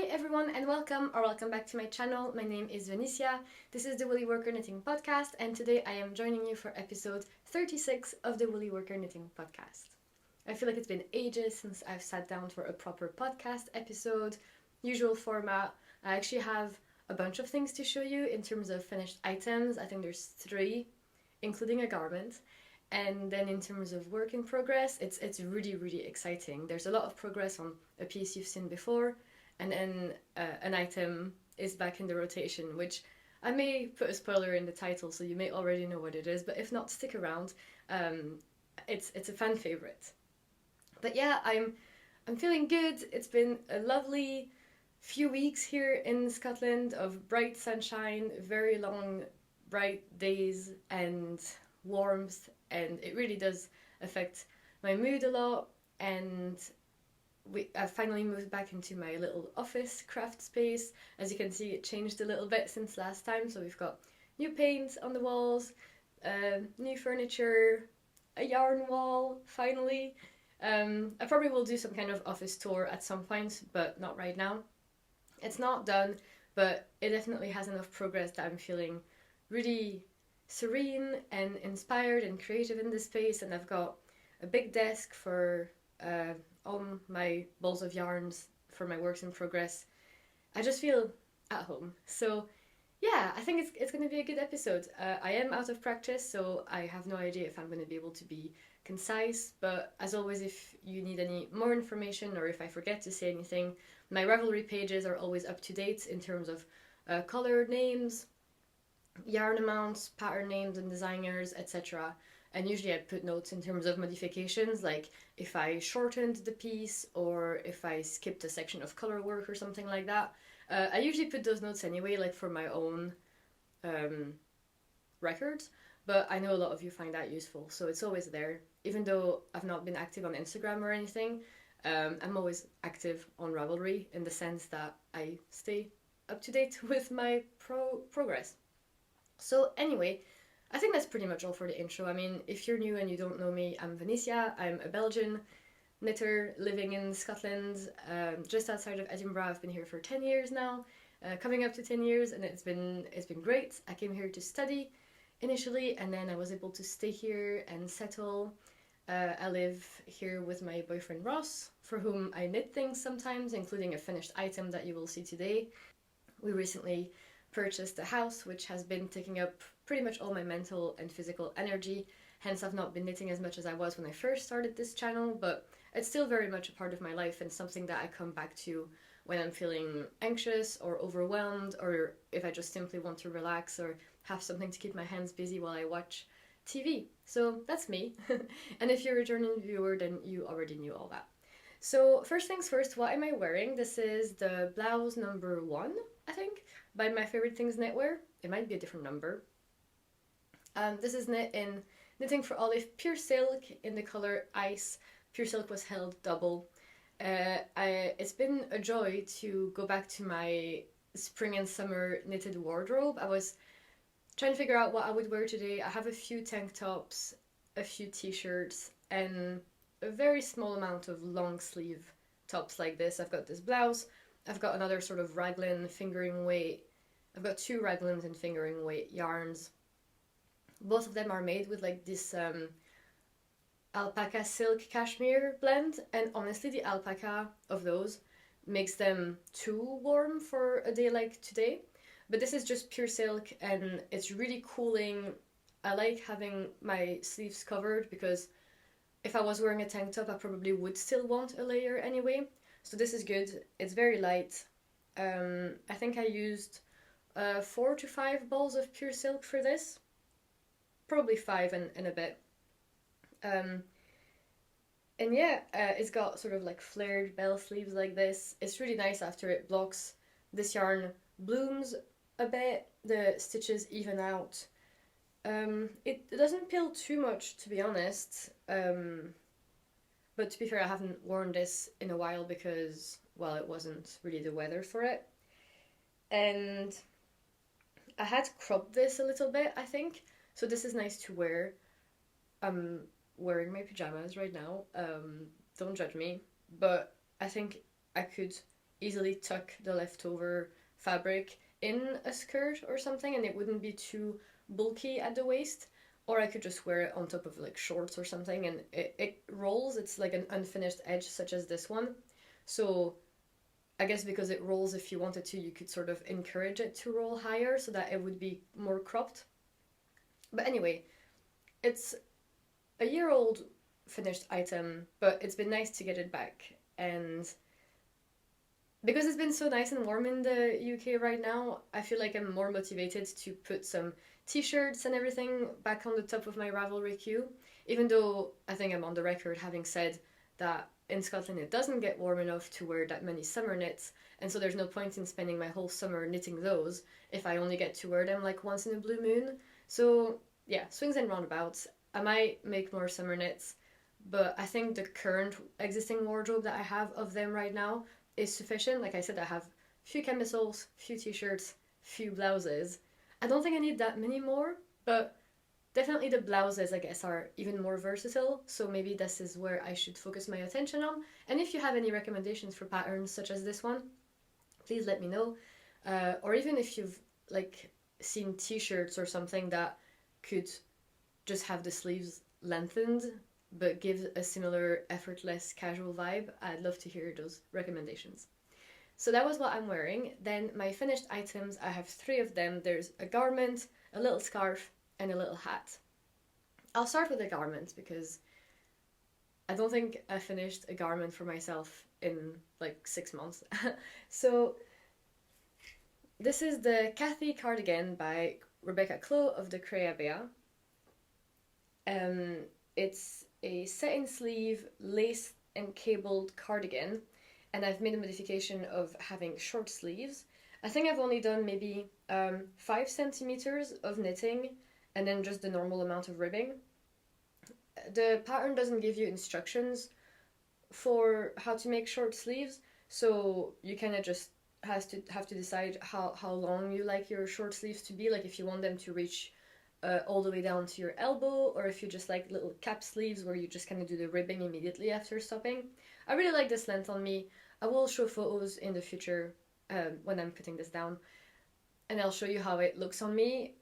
everyone and welcome back to my channel. My name is Vanissia. This is the Woolly Worker Knitting Podcast, and today I am joining you for episode 36 of the Woolly Worker Knitting Podcast. I feel like it's been ages since I've sat down for a proper podcast episode. Usual format. I actually have a bunch of things to show you in terms of finished items. I think there's 3, including a garment. And then in terms of work in progress, it's really exciting. There's a lot of progress on a piece you've seen before, and then an item is back in the rotation, which I may put a spoiler in the title, so you may already know what it is, but if not, stick around. It's a fan favorite. But yeah, I'm feeling good. It's been a lovely few weeks here in Scotland of bright sunshine, very long bright days, and warmth, and it really does affect my mood a lot. And I finally moved back into my little office craft space. As you can see, it changed a little bit since last time, so we've got new paint on the walls, new furniture, a yarn wall finally. I probably will do some kind of office tour at some point, but not right now. It's not done, but it definitely has enough progress that I'm feeling really serene and inspired and creative in this space, and I've got a big desk for all my balls of yarns for my works in progress. I just feel at home. So yeah, I think it's going to be a good episode. I am out of practice, so I have no idea if I'm going to be able to be concise, but as always, if you need any more information or if I forget to say anything, my Ravelry pages are always up to date in terms of color names, yarn amounts, pattern names and designers, etc. And usually I put notes in terms of modifications, like if I shortened the piece or if I skipped a section of color work or something like that. I usually put those notes anyway, like for my own records, but I know a lot of you find that useful, so it's always there. Even though I've not been active on Instagram or anything, I'm always active on Ravelry in the sense that I stay up to date with my progress. So anyway, I think that's pretty much all for the intro. I mean, if you're new and you don't know me, I'm Vanissia. I'm a Belgian knitter living in Scotland, just outside of Edinburgh. I've been here for 10 years now, coming up to 10 years, and it's been great. I came here to study initially, and then I was able to stay here and settle. I live here with my boyfriend Ross, for whom I knit things sometimes, including a finished item that you will see today. We recently purchased a house, which has been taking up pretty much all my mental and physical energy. Hence, I've not been knitting as much as I was when I first started this channel, but it's still very much a part of my life and something that I come back to when I'm feeling anxious or overwhelmed, or if I just simply want to relax or have something to keep my hands busy while I watch TV. So that's me. And if you're a returning viewer, then you already knew all that. So first things first, what am I wearing? This is the blouse number 1, I think, by My Favorite Things Knitwear. It might be a different number. This is knit in Knitting for Olive Pure Silk in the color Ice. Pure Silk was held double. It's been a joy to go back to my spring and summer knitted wardrobe. I was trying to figure out what I would wear today. I have a few tank tops, a few t-shirts, and a very small amount of long sleeve tops like this. I've got this blouse. I've got another sort of raglan fingering weight. I've got 2 raglans and fingering weight yarns. Both of them are made with like this alpaca silk cashmere blend, and honestly the alpaca of those makes them too warm for a day like today. But this is just pure silk and it's really cooling. I like having my sleeves covered because if I was wearing a tank top I probably would still want a layer anyway. So this is good. It's very light. I think I used 4 to 5 balls of pure silk for this. Probably 5 and a bit. And yeah, it's got sort of like flared bell sleeves like this. It's really nice after it blocks. This yarn blooms a bit, the stitches even out. It doesn't peel too much, to be honest. But to be fair, I haven't worn this in a while because, well, it wasn't really the weather for it. And I had cropped this a little bit, I think. So this is nice to wear. I'm wearing my pajamas right now. Don't judge me. But I think I could easily tuck the leftover fabric in a skirt or something, and it wouldn't be too bulky at the waist. Or I could just wear it on top of like shorts or something, and it rolls. It's like an unfinished edge, such as this one. So I guess because it rolls, if you wanted to, you could sort of encourage it to roll higher so that it would be more cropped. But anyway, it's a year old finished item, but it's been nice to get it back. And because it's been so nice and warm in the UK right now, I feel like I'm more motivated to put some t-shirts and everything back on the top of my Ravelry queue, even though I think I'm on the record having said that in Scotland it doesn't get warm enough to wear that many summer knits, and so there's no point in spending my whole summer knitting those if I only get to wear them like once in a blue moon. So yeah, swings and roundabouts. I might make more summer knits, but I think the current existing wardrobe that I have of them right now is sufficient. Like I said, I have a few camisoles, few t-shirts, few blouses. I don't think I need that many more, but definitely the blouses, I guess, are even more versatile, so maybe this is where I should focus my attention on. And if you have any recommendations for patterns such as this one, please let me know. Or even if you've like seen t-shirts or something that could just have the sleeves lengthened but give a similar effortless casual vibe, I'd love to hear those recommendations. So that was what I'm wearing. Then my finished items, I have 3 of them. There's a garment, a little scarf, and a little hat. I'll start with the garment because I don't think I finished a garment for myself in like 6 months. So this is the Cathy cardigan by Rebecca Clow of the Crea Bea. It's a satin sleeve, lace and cabled cardigan, and I've made a modification of having short sleeves. I think I've only done maybe 5 centimeters of knitting and then just the normal amount of ribbing. The pattern doesn't give you instructions for how to make short sleeves, so you kind of just have to decide how long you like your short sleeves to be, like if you want them to reach all the way down to your elbow, or if you just like little cap sleeves where you just kind of do the ribbing immediately after stopping. I really like this length on me. I will show photos in the future when I'm putting this down, and I'll show you how it looks on me.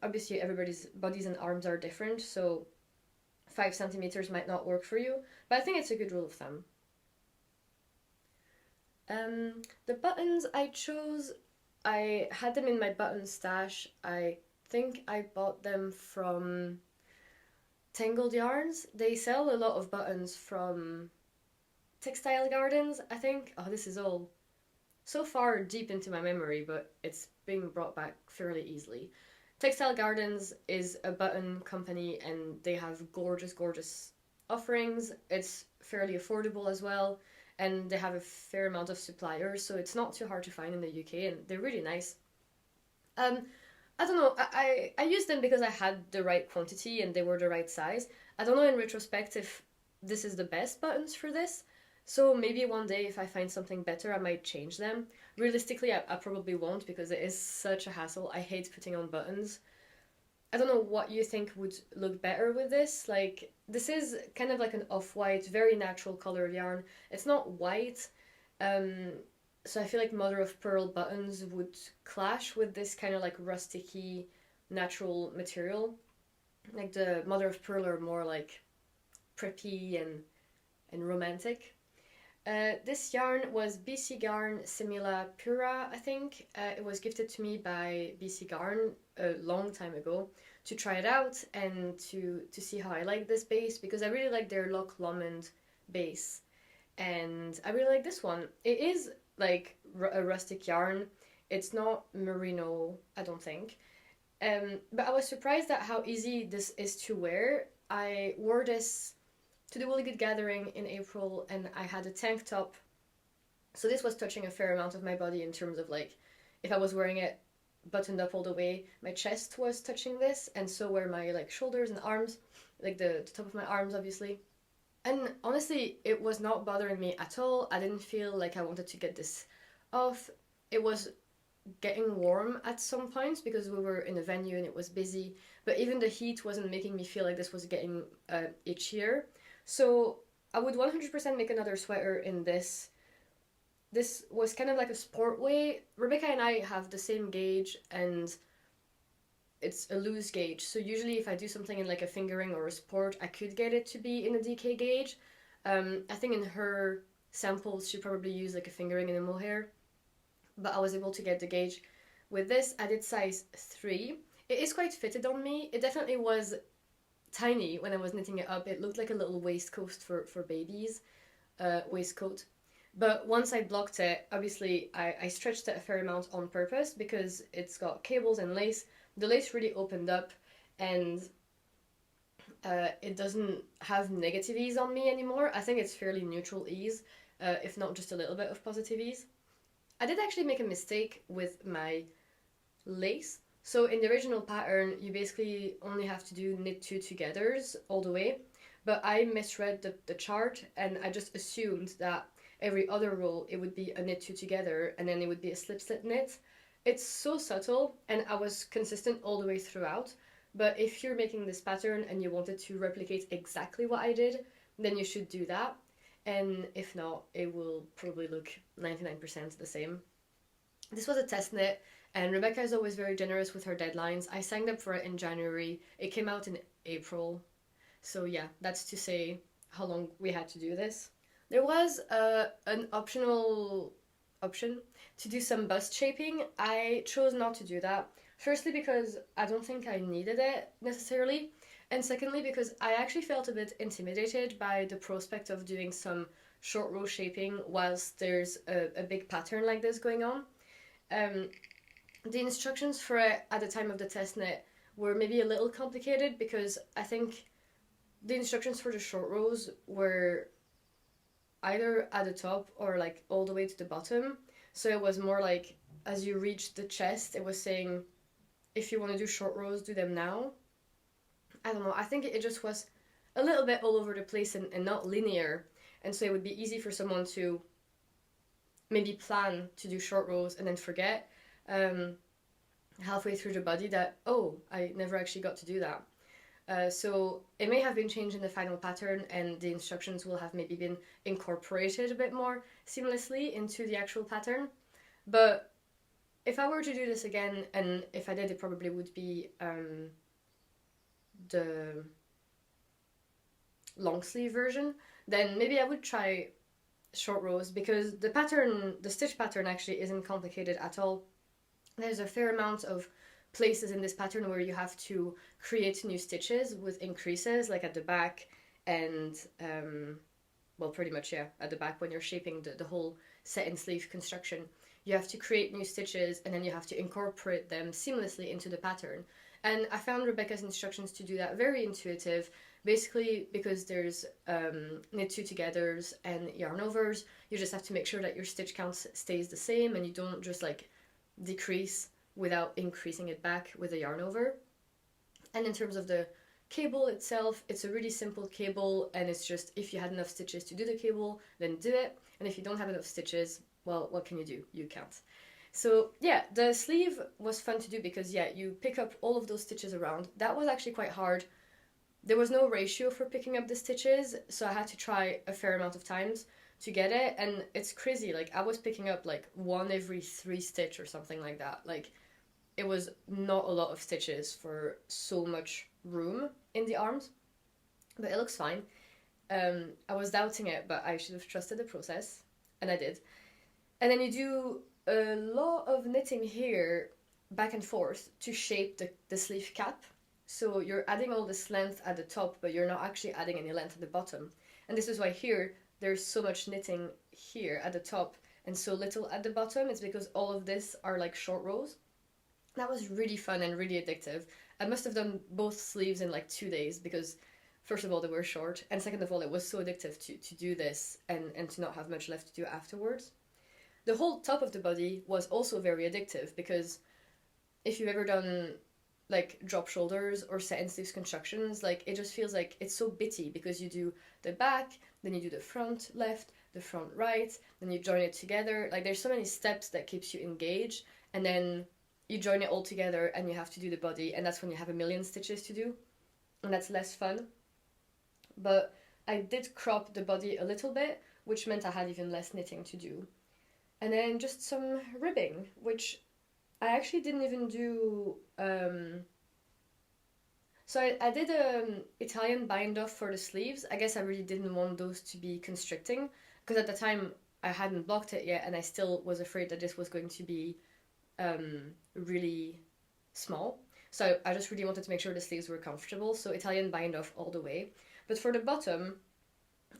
Obviously everybody's bodies and arms are different, so 5 centimeters might not work for you, but I think it's a good rule of thumb. The buttons I chose, I had them in my button stash. I think I bought them from Tangled Yarns. They sell a lot of buttons from Textile Gardens, I think. Oh, this is all so far deep into my memory, but it's being brought back fairly easily. Textile Gardens is a button company and they have gorgeous, gorgeous offerings. It's fairly affordable as well, and they have a fair amount of suppliers, so it's not too hard to find in the UK, and they're really nice. I don't know, I used them because I had the right quantity and they were the right size. I don't know in retrospect if this is the best buttons for this, so maybe one day if I find something better I might change them. Realistically, I probably won't because it is such a hassle. I hate putting on buttons. I don't know what you think would look better with this. Like, this is kind of like an off-white, very natural color of yarn. It's not white, so I feel like mother of pearl buttons would clash with this kind of like rusticy, natural material. Like the mother of pearl are more like preppy and romantic. This yarn was BC Garn Simila Pura, I think. It was gifted to me by BC Garn a long time ago to try it out and to see how I like this base, because I really like their Loch Lomond base. And I really like this one. It is like a rustic yarn. It's not merino, I don't think. But I was surprised at how easy this is to wear. I wore this to the Woolly Good Gathering in April, and I had a tank top, so this was touching a fair amount of my body in terms of like, if I was wearing it buttoned up all the way, my chest was touching this, and so were my like shoulders and arms, like the top of my arms obviously. And honestly, it was not bothering me at all. I didn't feel like I wanted to get this off. It was getting warm at some points because we were in a venue and it was busy, but even the heat wasn't making me feel like this was getting itchier. So I would 100% make another sweater in this. this was kind of like a sport way. Rebecca and I have the same gauge, and it's a loose gauge. So usually if I do something in like a fingering or a sport, I could get it to be in a DK gauge. I think in her samples she probably used like a fingering and a mohair, but I was able to get the gauge. With this, I did size 3. It is quite fitted on me. It definitely was tiny when I was knitting it up. It looked like a little waistcoat for babies, waistcoat. But once I blocked it, obviously I stretched it a fair amount on purpose because it's got cables and lace. The lace really opened up, and it doesn't have negative ease on me anymore. I think it's fairly neutral ease, if not just a little bit of positive ease. I did actually make a mistake with my lace. So in the original pattern, you basically only have to do knit 2 togethers all the way, but I misread the chart, and I just assumed that every other row it would be a knit 2 together and then it would be a slip slip knit. It's so subtle, and I was consistent all the way throughout, but if you're making this pattern and you wanted to replicate exactly what I did, then you should do that, and if not, it will probably look 99% the same. This was a test knit, and Rebecca is always very generous with her deadlines. I signed up for it in January. It came out in April. So yeah, that's to say how long we had to do this. There was an optional option to do some bust shaping. I chose not to do that. Firstly, because I don't think I needed it necessarily. And secondly, because I actually felt a bit intimidated by the prospect of doing some short row shaping whilst there's a big pattern like this going on. The instructions for it at the time of the test knit were maybe a little complicated because I think the instructions for the short rows were either at the top or like all the way to the bottom. So it was more like as you reached the chest, it was saying if you want to do short rows, do them now. I don't know, I think it just was a little bit all over the place and not linear. And so it would be easy for someone to maybe plan to do short rows and then forget halfway through the body that, oh, I never actually got to do that. So it may have been changed in the final pattern, and the instructions will have maybe been incorporated a bit more seamlessly into the actual pattern. But if I were to do this again, and if I did, it probably would be the long sleeve version, then maybe I would try short rows, because the pattern, the stitch pattern actually isn't complicated at all. There's a fair amount of places in this pattern where you have to create new stitches with increases, like at the back and well, pretty much, yeah, at the back when you're shaping the whole set in sleeve construction. You have to create new stitches and then you have to incorporate them seamlessly into the pattern. And I found Rebecca's instructions to do that very intuitive, basically because there's knit 2 togethers and yarn overs. You just have to make sure that your stitch count stays the same and you don't just like decrease without increasing it back with a yarn over. And in terms of the cable itself, it's a really simple cable, and it's just if you had enough stitches to do the cable, then do it, and if you don't have enough stitches, well, what can you do? You can't. So yeah, the sleeve was fun to do because yeah, you pick up all of those stitches around. That was actually quite hard. There was no ratio for picking up the stitches, so I had to try a fair amount of times to get it, and it's crazy. Like, I was picking up like one every 3 stitch or something like that. Like, it was not a lot of stitches for so much room in the arms, but it looks fine. I was doubting it, but I should have trusted the process, and I did. And then you do a lot of knitting here back and forth to shape the sleeve cap. So you're adding all this length at the top, but you're not actually adding any length at the bottom. And this is why here there's so much knitting here at the top and so little at the bottom. It's because all of this are like short rows. That was really fun and really addictive. I must have done both sleeves in like 2 days because first of all they were short, and second of all it was so addictive to do this and to not have much left to do afterwards. The whole top of the body was also very addictive because if you've ever done like drop shoulders or set in sleeves constructions, like it just feels like it's so bitty because you do the back, then you do the front left, the front right, then you join it together. Like there's so many steps that keeps you engaged, and then you join it all together and you have to do the body, and that's when you have a million stitches to do, and that's less fun. But I did crop the body a little bit, which meant I had even less knitting to do. And then just some ribbing, which I actually didn't even do. So I did Italian bind off for the sleeves. I guess I really didn't want those to be constricting because at the time I hadn't blocked it yet, and I still was afraid that this was going to be really small. So I just really wanted to make sure the sleeves were comfortable. So Italian bind off all the way. But for the bottom,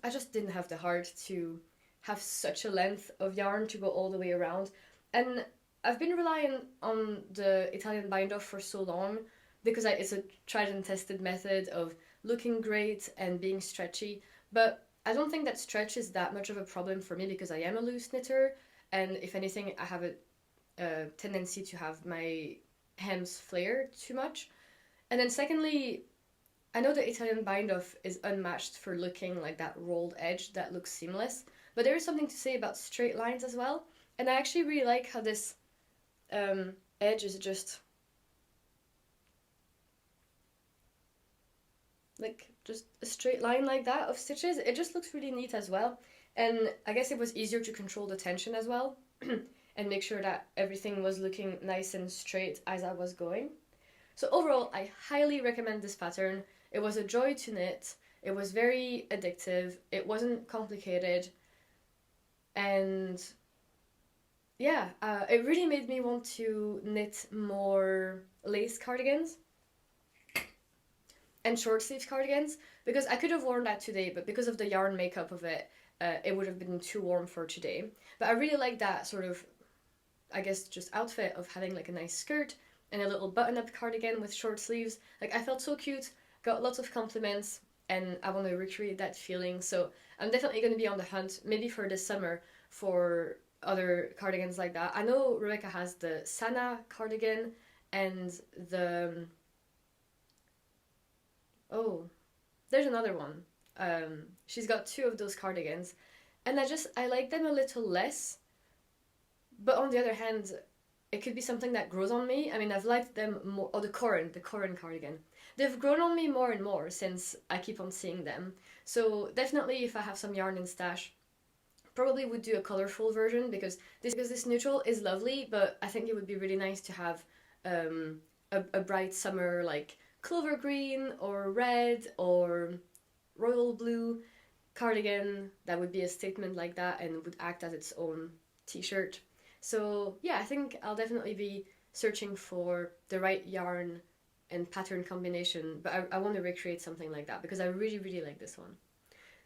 I just didn't have the heart to have such a length of yarn to go all the way around. And I've been relying on the Italian bind off for so long because it's a tried and tested method of looking great and being stretchy. But I don't think that stretch is that much of a problem for me because I am a loose knitter, and if anything, I have a tendency to have my hems flare too much. And then secondly, I know the Italian bind off is unmatched for looking like that rolled edge that looks seamless, but there is something to say about straight lines as well. And I actually really like how this edge is just like just a straight line like that of stitches. It just looks really neat as well. And I guess it was easier to control the tension as well and make sure that everything was looking nice and straight as I was going. So overall, I highly recommend this pattern. It was a joy to knit. It was very addictive. It wasn't complicated. And yeah, it really made me want to knit more lace cardigans and short sleeves cardigans, because I could have worn that today, but because of the yarn makeup of it, it would have been too warm for today. But I really like that sort of, I guess, just outfit of having like a nice skirt and a little button-up cardigan with short sleeves. Like, I felt so cute, got lots of compliments, and I want to recreate that feeling. So I'm definitely going to be on the hunt, maybe for this summer, for other cardigans like that. I know Rebecca has the Sana cardigan and the... Oh, there's another one. She's got two of those cardigans, and I like them a little less. But on the other hand, it could be something that grows on me. I mean, I've liked them more. Oh, the Corin cardigan. They've grown on me more and more since I keep on seeing them. So definitely, if I have some yarn in stash, probably would do a colorful version because this neutral is lovely. But I think it would be really nice to have a bright summer like clover green or red or royal blue cardigan that would be a statement like that and would act as its own t-shirt. So yeah, I think I'll definitely be searching for the right yarn and pattern combination, but I want to recreate something like that because I really, really like this one.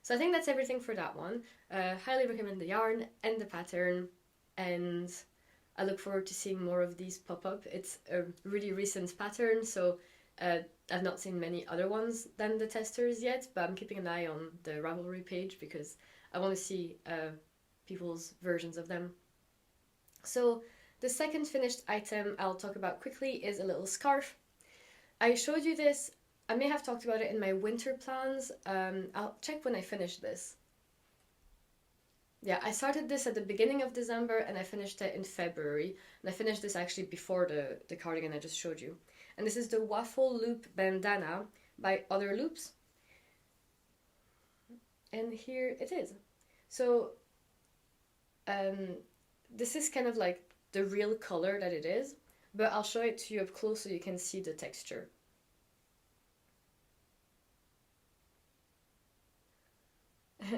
So I think that's everything for that one. Highly recommend the yarn and the pattern, and I look forward to seeing more of these pop up. It's a really recent pattern, so I've not seen many other ones than the testers yet, but I'm keeping an eye on the Ravelry page because I want to see people's versions of them. So the second finished item I'll talk about quickly is a little scarf. I showed you this, I may have talked about it in my winter plans. I'll check when I finished this. Yeah, I started this at the beginning of December and I finished it in February. And I finished this actually before the cardigan I just showed you. And this is the Waffle Loop Bandana by Other Loops. And here it is. So this is kind of like the real color that it is, but I'll show it to you up close so you can see the texture.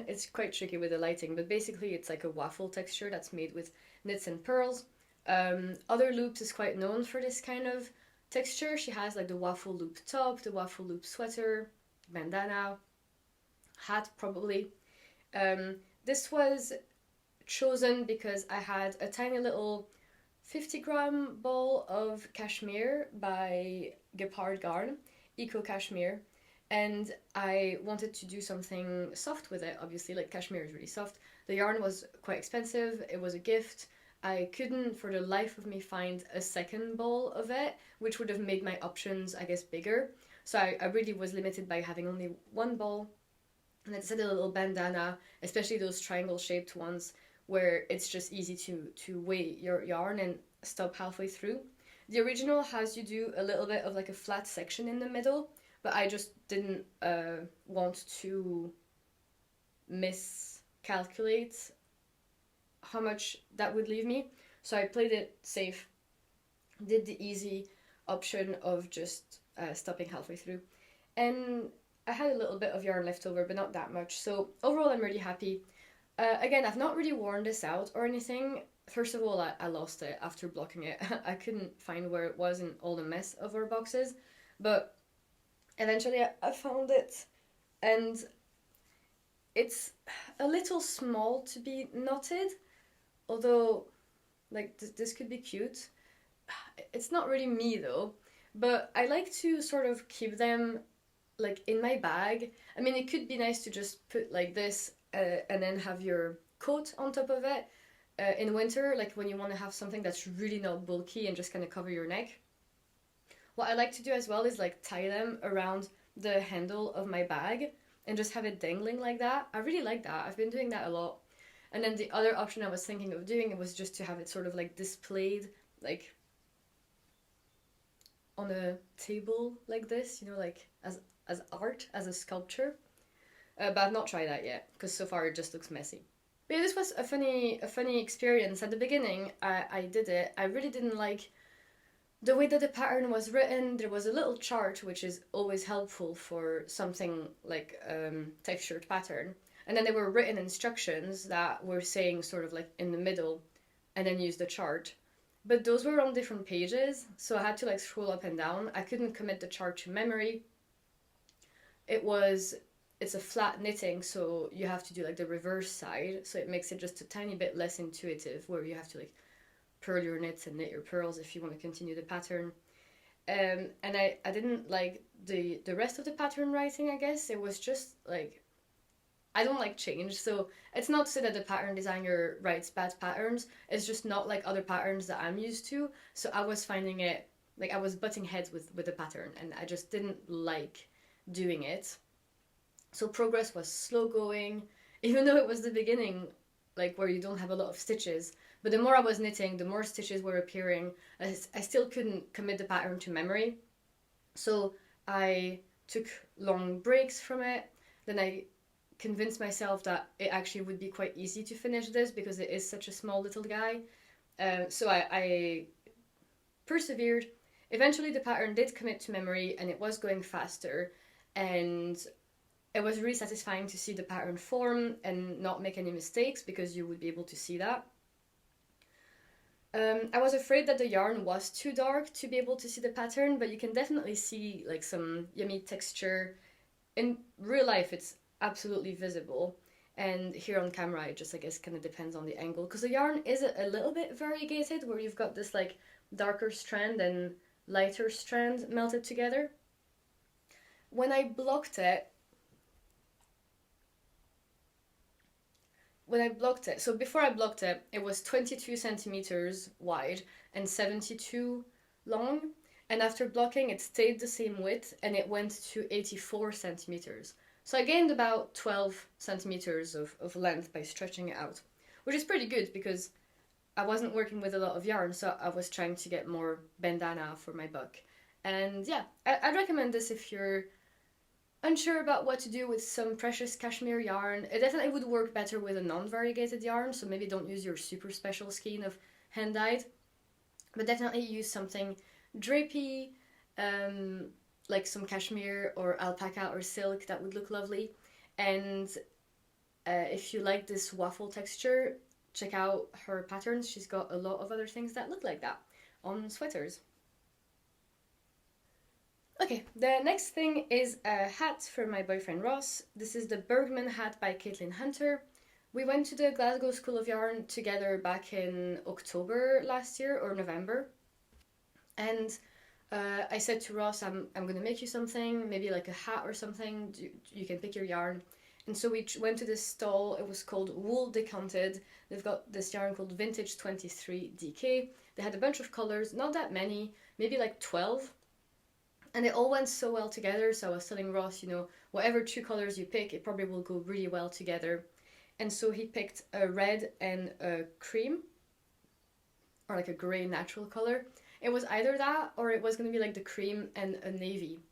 It's quite tricky with the lighting, but basically it's like a waffle texture that's made with knits and pearls. Other Loops is quite known for this kind of texture. She has like the waffle loop top, the waffle loop sweater, bandana, hat probably. This was chosen because I had a tiny little 50-gram ball of cashmere by Gepard Garn, Eco Cashmere, and I wanted to do something soft with it. Obviously, like, cashmere is really soft. The yarn was quite expensive, it was a gift. I couldn't for the life of me find a second ball of it, which would have made my options, I guess, bigger. So I really was limited by having only one ball. And I decided a little bandana, especially those triangle shaped ones, where it's just easy to weigh your yarn and stop halfway through. The original has you do a little bit of like a flat section in the middle, but I just didn't want to miscalculate how much that would leave me. So I played it safe, did the easy option of just stopping halfway through. And I had a little bit of yarn left over, but not that much. So overall, I'm really happy. Again, I've not really worn this out or anything. First of all, I lost it after blocking it. I couldn't find where it was in all the mess of our boxes. But eventually I found it. And it's a little small to be knotted. Although, like, this could be cute. It's not really me though. But I like to sort of keep them like in my bag. I mean, it could be nice to just put like this and then have your coat on top of it in winter, like when you want to have something that's really not bulky and just kind of cover your neck. What I like to do as well is like tie them around the handle of my bag and just have it dangling like that. I really like that. I've been doing that a lot. And then the other option I was thinking of doing, it was just to have it sort of like displayed like on a table like this, you know, like as art, as a sculpture. But I've not tried that yet because so far it just looks messy. But yeah, this was a funny experience. At the beginning, I did it. I really didn't like the way that the pattern was written. There was a little chart, which is always helpful for something like textured pattern. And then there were written instructions that were saying sort of like in the middle, and then use the chart. But those were on different pages, so I had to like scroll up and down. I couldn't commit the chart to memory. It's a flat knitting, so you have to do like the reverse side, so it makes it just a tiny bit less intuitive, where you have to like purl your knits and knit your purls if you want to continue the pattern. And I didn't like the rest of the pattern writing, I guess. It was just like, I don't like change, so it's not to say that the pattern designer writes bad patterns, it's just not like other patterns that I'm used to, so I was finding it, like I was butting heads with the pattern, and I just didn't like doing it. So progress was slow going, even though it was the beginning, like where you don't have a lot of stitches. But the more I was knitting, the more stitches were appearing. I still couldn't commit the pattern to memory. So I took long breaks from it. Then I convinced myself that it actually would be quite easy to finish this because it is such a small little guy. So I persevered. Eventually the pattern did commit to memory and it was going faster. And it was really satisfying to see the pattern form and not make any mistakes because you would be able to see that. I was afraid that the yarn was too dark to be able to see the pattern, but you can definitely see like some yummy texture. In real life it's absolutely visible, and here on camera it just, I guess, kind of depends on the angle, because the yarn is a little bit variegated, where you've got this like darker strand and lighter strand melted together. When I blocked it, so before I blocked it, it was 22 centimeters wide and 72 long. And after blocking, it stayed the same width and it went to 84 centimeters. So I gained about 12 centimeters of length by stretching it out, which is pretty good because I wasn't working with a lot of yarn, so I was trying to get more bandana for my buck. And yeah, I'd recommend this if you're unsure about what to do with some precious cashmere yarn. It definitely would work better with a non-variegated yarn, so maybe don't use your super special skein of hand-dyed, but definitely use something drapey, like some cashmere or alpaca or silk. That would look lovely. And if you like this waffle texture, check out her patterns. She's got a lot of other things that look like that on sweaters. Okay, the next thing is a hat for my boyfriend Ross. This is the Bergman hat by Caitlin Hunter. We went to the Glasgow School of Yarn together back in October last year, or November. And I said to Ross, I'm going to make you something, maybe like a hat or something. You can pick your yarn. And so we went to this stall. It was called Wool Decanted. They've got this yarn called Vintage 23 DK. They had a bunch of colors, not that many, maybe like 12. And it all went so well together, so I was telling Ross, you know, whatever two colors you pick, it probably will go really well together. And so he picked a red and a cream, or like a grey natural color. It was either that, or it was going to be like the cream and a navy.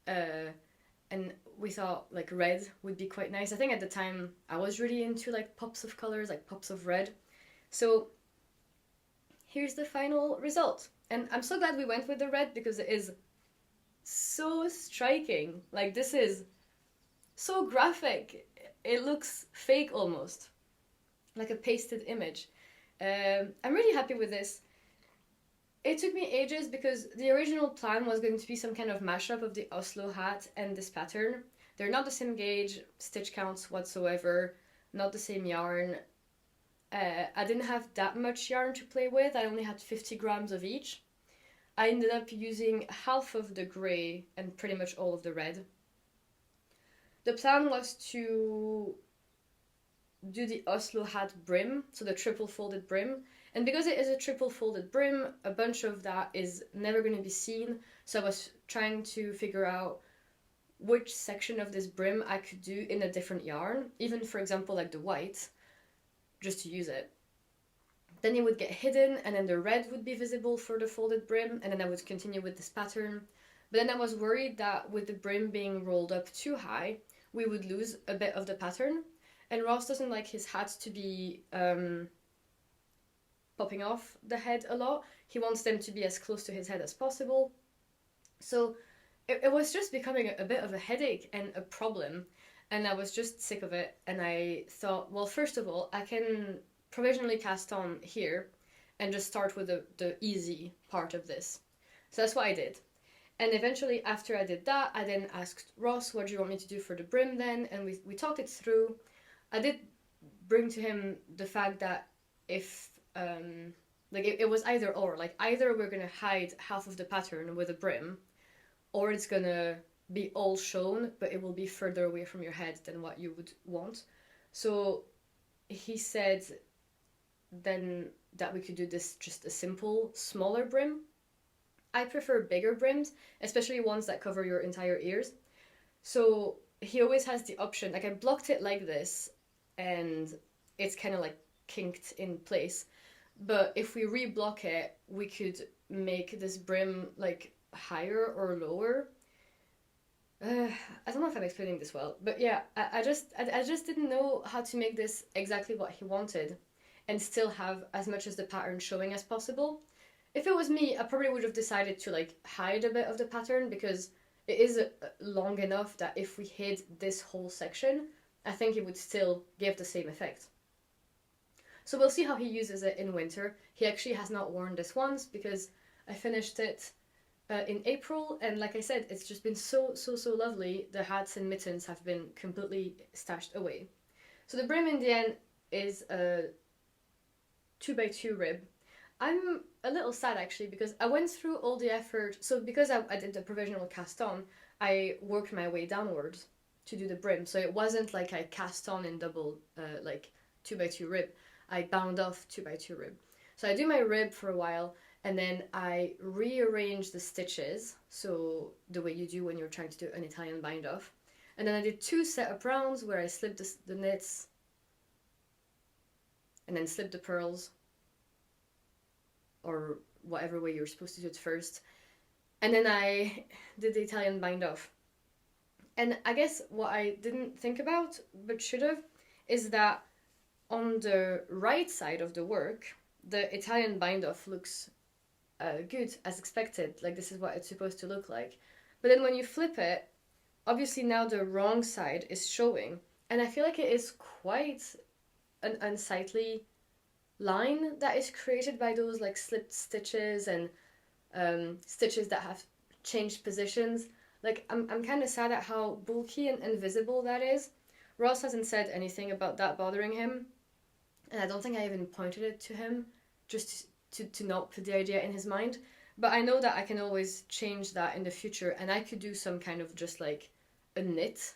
And we thought like red would be quite nice. I think at the time I was really into like pops of colors, like pops of red. So here's the final result. And I'm so glad we went with the red because it is so striking. Like, this is so graphic. It looks fake almost, like a pasted image. I'm really happy with this. It took me ages because the original plan was going to be some kind of mashup of the Oslo hat and this pattern. They're not the same gauge, stitch counts whatsoever, not the same yarn. I didn't have that much yarn to play with. I only had 50 grams of each. I ended up using half of the grey and pretty much all of the red. The plan was to do the Oslo hat brim, so the triple folded brim. And because it is a triple folded brim, a bunch of that is never going to be seen. So I was trying to figure out which section of this brim I could do in a different yarn, even for example like the white, just to use it. Then it would get hidden and then the red would be visible for the folded brim, and then I would continue with this pattern. But then I was worried that with the brim being rolled up too high, we would lose a bit of the pattern. And Ross doesn't like his hat to be popping off the head a lot. He wants them to be as close to his head as possible. So it was just becoming a bit of a headache and a problem. And I was just sick of it. And I thought, well, first of all, I can provisionally cast on here and just start with the easy part of this. So that's what I did. And eventually, after I did that, I then asked Ross, what do you want me to do for the brim then? And we talked it through. I did bring to him the fact that if, it was either or. Like, either we're going to hide half of the pattern with a brim, or it's going to be all shown, but it will be further away from your head than what you would want. So he said then that we could do this just a simple, smaller brim. I prefer bigger brims, especially ones that cover your entire ears. So he always has the option, like I blocked it like this, and it's kind of like kinked in place. But if we reblock it, we could make this brim like higher or lower. I don't know if I'm explaining this well, but yeah, I just didn't know how to make this exactly what he wanted and still have as much as the pattern showing as possible. If it was me, I probably would have decided to like hide a bit of the pattern because it is long enough that if we hid this whole section, I think it would still give the same effect. So we'll see how he uses it in winter. He actually has not worn this once because I finished it in April, and like I said, it's just been so lovely. The hats and mittens have been completely stashed away. So the brim in the end is a 2x2 rib. I'm a little sad actually because I went through all the effort. So because I did the provisional cast on, I worked my way downwards to do the brim. So it wasn't like I cast on in double, like 2x2 rib. I bound off 2x2 rib. So I do my rib for a while, and then I rearrange the stitches, so the way you do when you're trying to do an Italian bind off. And then I did 2 set up rounds where I slipped the knits and then slipped the pearls, or whatever way you're supposed to do it first. And then I did the Italian bind off. And I guess what I didn't think about, but should have, is that on the right side of the work, the Italian bind off looks good as expected, like this is what it's supposed to look like. But then when you flip it, obviously now the wrong side is showing, and I feel like it is quite an unsightly line that is created by those like slipped stitches and stitches that have changed positions. Like I'm kind of sad at how bulky and visible that is. Ross hasn't said anything about that bothering him, and I don't think I even pointed it to him just to not put the idea in his mind. But I know that I can always change that in the future, and I could do some kind of just like a knit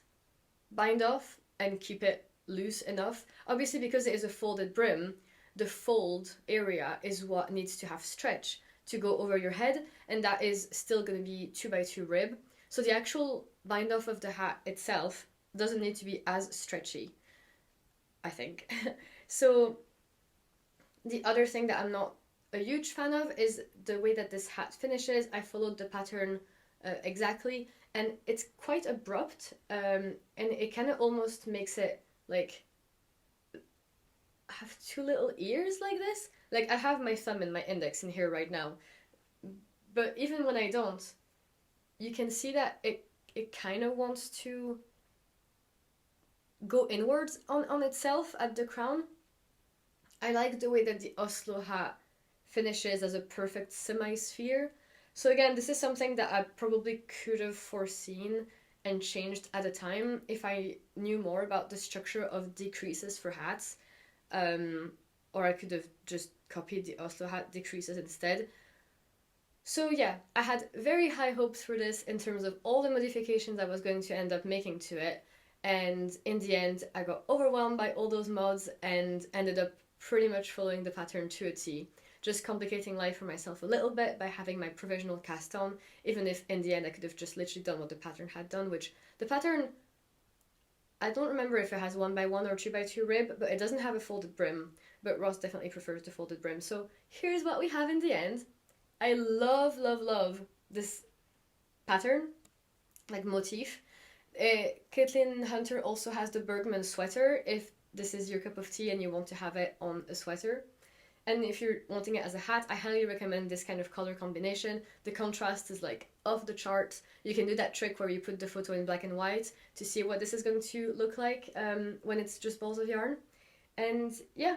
bind off and keep it loose enough. Obviously, because it is a folded brim, the fold area is what needs to have stretch to go over your head, and that is still going to be 2x2 rib. So the actual bind off of the hat itself doesn't need to be as stretchy, I think. So the other thing that I'm not a huge fan of is the way that this hat finishes. I followed the pattern exactly, and it's quite abrupt, and it kind of almost makes it like, have two little ears like this. Like I have my thumb and my index in here right now, but even when I don't, you can see that it kind of wants to go inwards on itself at the crown. I like the way that the Oslo hat finishes as a perfect semi-sphere. So again, this is something that I probably could have foreseen and changed at the time if I knew more about the structure of decreases for hats. Or I could have just copied the Oslo hat decreases instead. So yeah, I had very high hopes for this in terms of all the modifications I was going to end up making to it. And in the end, I got overwhelmed by all those mods and ended up pretty much following the pattern to a T. Just complicating life for myself a little bit by having my provisional cast on, even if in the end I could have just literally done what the pattern had done, which the pattern, I don't remember if it has 1x1 or 2x2 rib, but it doesn't have a folded brim, but Ross definitely prefers the folded brim. So here's what we have in the end. I love, love, love this pattern, like motif. Caitlin Hunter also has the Bergman sweater, if this is your cup of tea and you want to have it on a sweater. And if you're wanting it as a hat, I highly recommend this kind of color combination. The contrast is like off the chart. You can do that trick where you put the photo in black and white to see what this is going to look like when it's just balls of yarn. And yeah,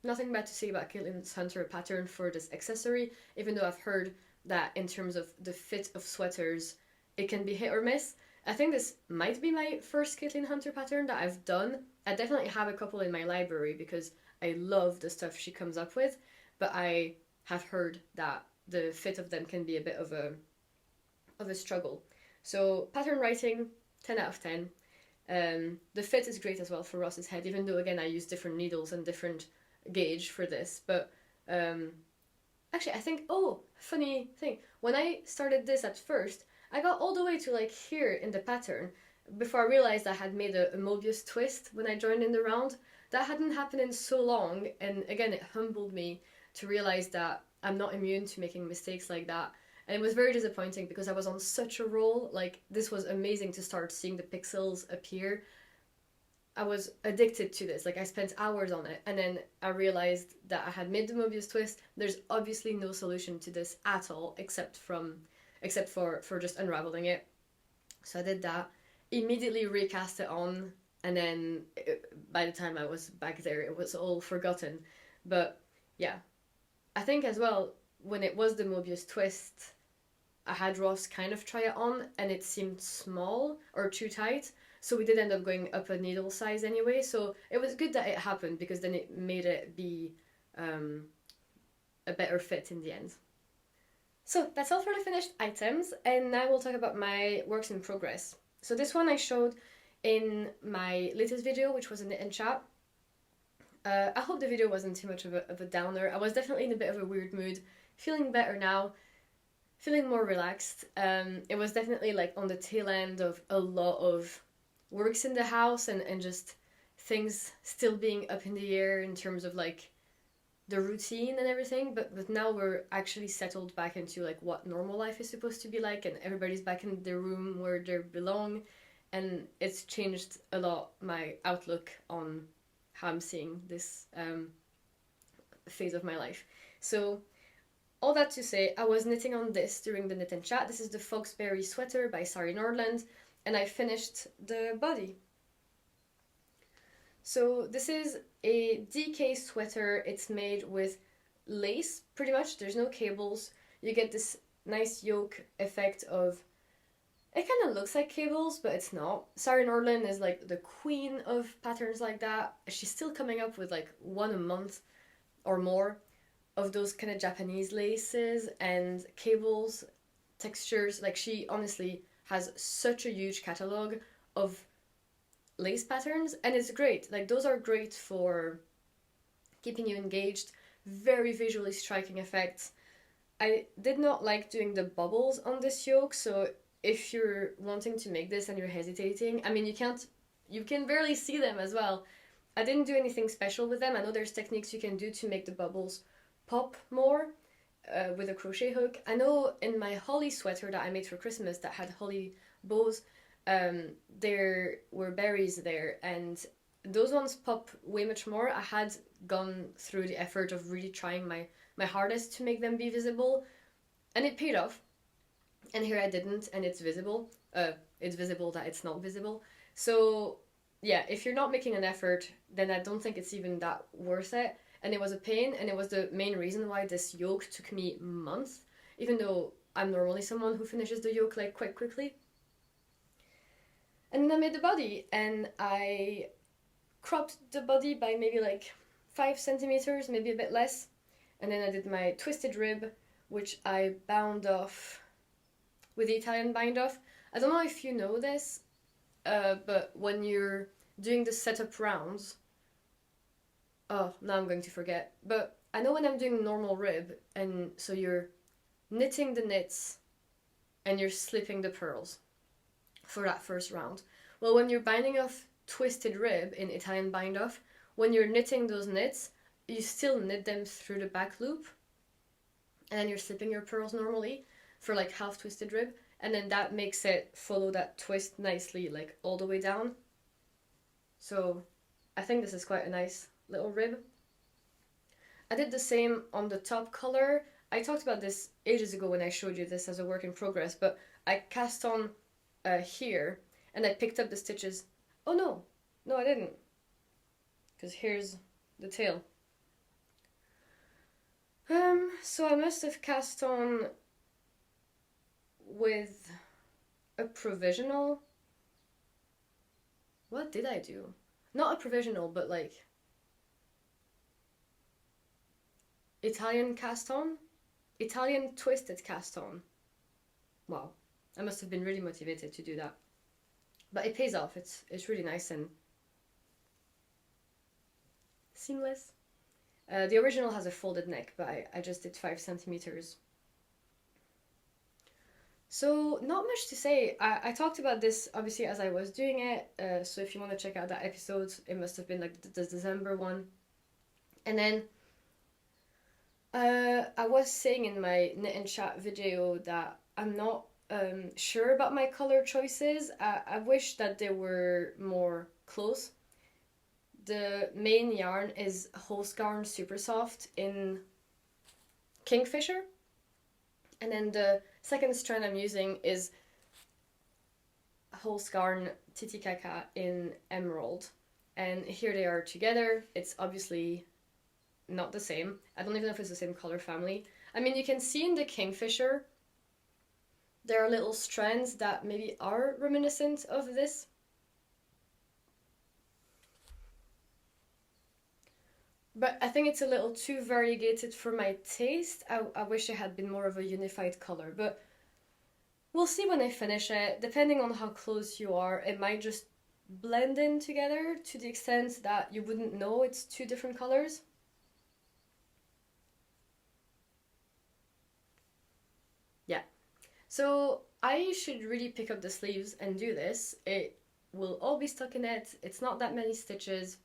nothing bad to say about Caitlin Hunter pattern for this accessory, even though I've heard that in terms of the fit of sweaters, it can be hit or miss. I think this might be my first Caitlin Hunter pattern that I've done. I definitely have a couple in my library because I love the stuff she comes up with, but I have heard that the fit of them can be a bit of a struggle. So pattern writing, 10 out of 10. The fit is great as well for Ross's head, even though again I use different needles and different gauge for this. But actually I think, oh, funny thing, when I started this at first, I got all the way to like here in the pattern before I realized I had made a Mobius twist when I joined in the round. That hadn't happened in so long, and again it humbled me to realize that I'm not immune to making mistakes like that. And it was very disappointing because I was on such a roll. Like, this was amazing to start seeing the pixels appear. I was addicted to this, like I spent hours on it, and then I realized that I had made the Mobius twist. There's obviously no solution to this at all except for just unraveling it. So I did that, immediately recast it on, and then by the time I was back there, it was all forgotten. But yeah, I think as well, when it was the Mobius twist, I had Ross kind of try it on, and it seemed small or too tight. So we did end up going up a needle size anyway. So it was good that it happened, because then it made it be a better fit in the end. So that's all for the finished items, and now we'll talk about my works in progress. So this one I showed in my latest video, which was a knit and chat. I hope the video wasn't too much of a downer. I was definitely in a bit of a weird mood, feeling better now, feeling more relaxed. It was definitely like on the tail end of a lot of works in the house and just things still being up in the air in terms of like the routine and everything, but now we're actually settled back into like what normal life is supposed to be like, and everybody's back in their room where they belong. And it's changed a lot my outlook on how I'm seeing this phase of my life. So all that to say, I was knitting on this during the knit and chat. This is the Foxberry sweater by Sari Nordland, and I finished the body. So this is a DK sweater. It's made with lace, pretty much. There's no cables. You get this nice yoke effect of, it kind of looks like cables, but it's not. Sari Nordland is like the queen of patterns like that. She's still coming up with like one a month or more of those kind of Japanese laces and cables, textures. Like, she honestly has such a huge catalog of lace patterns, and it's great. Like, those are great for keeping you engaged. Very visually striking effects. I did not like doing the bubbles on this yoke, so if you're wanting to make this and you're hesitating, I mean, you can barely see them as well. I didn't do anything special with them. I know there's techniques you can do to make the bubbles pop more with a crochet hook. I know in my holly sweater that I made for Christmas that had holly bows, there were berries there, and those ones pop way much more. I had gone through the effort of really trying my hardest to make them be visible, and it paid off. And here I didn't, and it's visible. It's visible that it's not visible. So yeah, if you're not making an effort, then I don't think it's even that worth it. And it was a pain, and it was the main reason why this yoke took me months, even though I'm normally someone who finishes the yoke like quite quickly. And then I made the body, and I cropped the body by maybe like 5 centimeters, maybe a bit less. And then I did my twisted rib, which I bound off with the Italian bind off. I don't know if you know this, but when you're doing the setup rounds, oh, now I'm going to forget. But I know when I'm doing normal rib, and so you're knitting the knits and you're slipping the purls for that first round. Well, when you're binding off twisted rib in Italian bind off, when you're knitting those knits, you still knit them through the back loop, and then you're slipping your purls normally for like half twisted rib, and then that makes it follow that twist nicely, like all the way down. So I think this is quite a nice little rib. I did the same on the top collar. I talked about this ages ago when I showed you this as a work in progress, but I cast on here, and I picked up the stitches. Oh no I didn't, because here's the tail. So I must have cast on with a provisional. What did I do? Not a provisional, but like Italian cast on? Italian twisted cast on. Wow, I must have been really motivated to do that. But it pays off. It's really nice and seamless. The original has a folded neck, but I just did 5 centimeters. So not much to say. I talked about this obviously as I was doing it, so if you want to check out that episode, it must have been like the December one. And then I was saying in my knit and chat video that I'm not sure about my color choices. I wish that they were more close. The main yarn is Holsgarn Super Soft in Kingfisher, and then the second strand I'm using is Holsgarn Titikaka in Emerald, and here they are together. It's obviously not the same. I don't even know if it's the same color family. I mean, you can see in the Kingfisher there are little strands that maybe are reminiscent of this. But I think it's a little too variegated for my taste. I wish it had been more of a unified color, but we'll see when I finish it. Depending on how close you are, it might just blend in together to the extent that you wouldn't know it's two different colors. Yeah. So I should really pick up the sleeves and do this. It will all be stuck in it. It's not that many stitches.